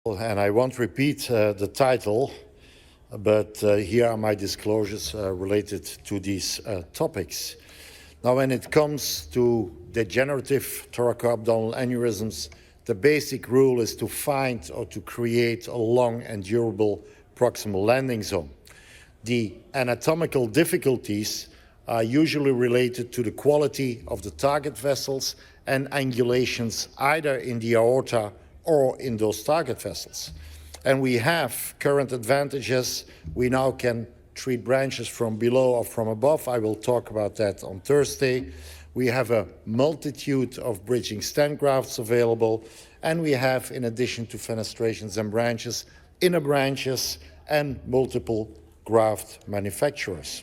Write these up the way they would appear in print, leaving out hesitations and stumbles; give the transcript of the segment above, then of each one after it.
And I won't repeat the title, but here are my disclosures related to these topics. Now, when it comes to degenerative thoracoabdominal aneurysms, the basic rule is to find or to create a long and durable proximal landing zone. The anatomical difficulties are usually related to the quality of the target vessels and angulations either in the aorta or in those target vessels. And we have current advantages. We now can treat branches from below or from above. I will talk about that on Thursday. We have a multitude of bridging stent grafts available, and we have, in addition to fenestrations and branches, inner branches and multiple graft manufacturers.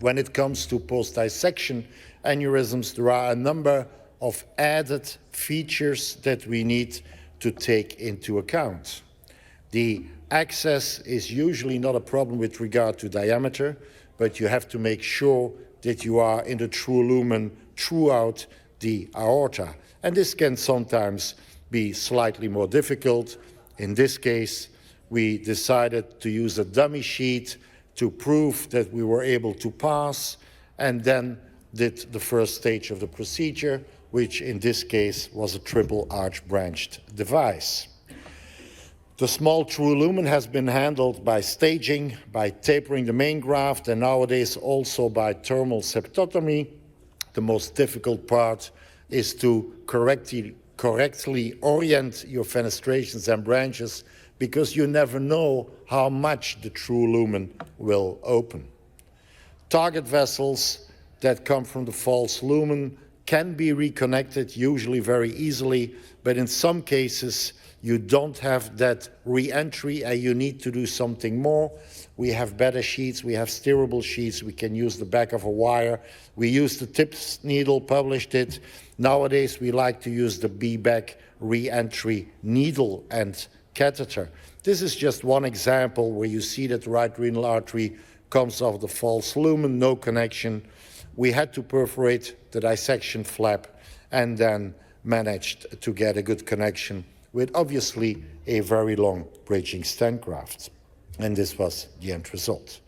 When it comes to post-dissection aneurysms, there are a number of added features that we need to take into account. The access is usually not a problem with regard to diameter, but you have to make sure that you are in the true lumen throughout the aorta. And this can sometimes be slightly more difficult. In this case, we decided to use a dummy sheet to prove that we were able to pass, and then did the first stage of the procedure, which in this case was a triple arch branched device. The small true lumen has been handled by staging, by tapering the main graft, and nowadays also by thermal septotomy. The most difficult part is to correctly orient your fenestrations and branches, because you never know how much the true lumen will open. Target vessels that come from the false lumen can be reconnected, usually very easily, but in some cases you don't have that re-entry and you need to do something more. We have better sheets, we have steerable sheets, we can use the back of a wire. We use the TIPS needle, published it. Nowadays we like to use the B-back re-entry needle and catheter. This is just one example where you see that the right renal artery comes off the false lumen, no connection. We had to perforate the dissection flap and then managed to get a good connection with obviously a very long bridging stent graft. And this was the end result.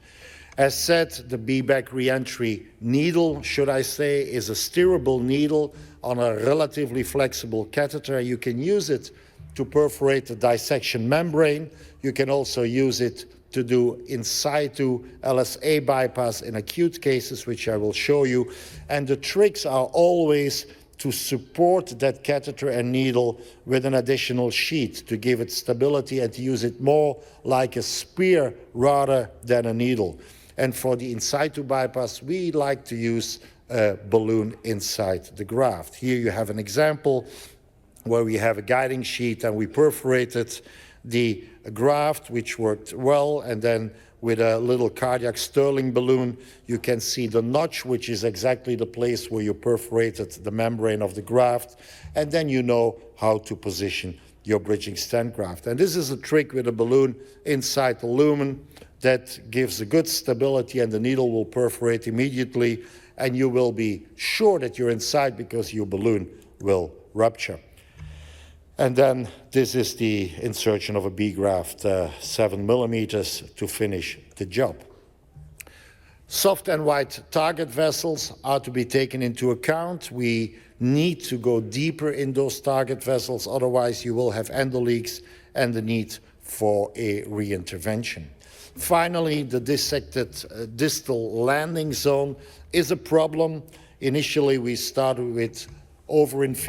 As said, the B-back re-entry needle, should I say, is a steerable needle on a relatively flexible catheter. You can use it to perforate the dissection membrane. You can also use it to do in situ LSA bypass in acute cases, which I will show you. And the tricks are always to support that catheter and needle with an additional sheet to give it stability and to use it more like a spear rather than a needle. And for the in situ bypass, we like to use a balloon inside the graft. Here you have an example where we have a guiding sheet and we perforated the graft, which worked well, and then with a little cardiac Sterling balloon, you can see the notch, which is exactly the place where you perforated the membrane of the graft, and then you know how to position your bridging stent graft. And this is a trick with a balloon inside the lumen that gives a good stability, and the needle will perforate immediately, and you will be sure that you're inside because your balloon will rupture. And then this is the insertion of a B graft, 7 millimeters to finish the job. Soft and wide target vessels are to be taken into account. We need to go deeper in those target vessels, otherwise you will have endoleaks and the need for a reintervention. Finally, the dissected distal landing zone is a problem. Initially, we started with oversized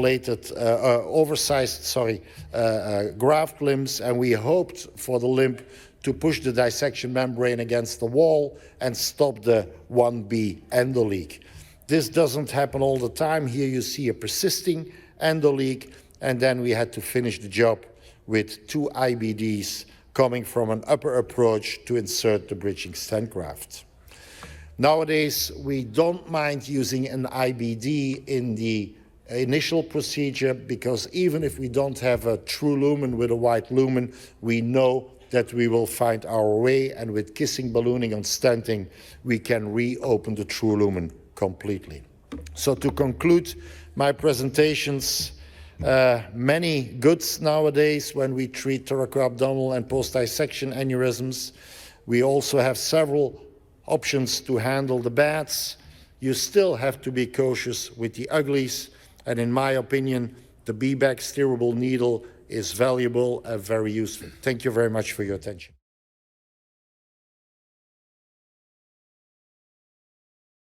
graft limbs, and we hoped for the limb to push the dissection membrane against the wall and stop the 1B endoleak. This doesn't happen all the time. Here you see a persisting endoleak, and then we had to finish the job with 2 IBDs coming from an upper approach to insert the bridging stent graft. Nowadays, we don't mind using an IBD in the initial procedure, because even if we don't have a true lumen with a wide lumen, we know that we will find our way, and with kissing ballooning and stenting, we can reopen the true lumen completely. So to conclude my presentations, many goods nowadays when we treat thoracoabdominal and post-dissection aneurysms. We also have several options to handle the bads. You still have to be cautious with the uglies, and in my opinion, the BBAC steerable needle is valuable and very useful. Thank you very much for your attention.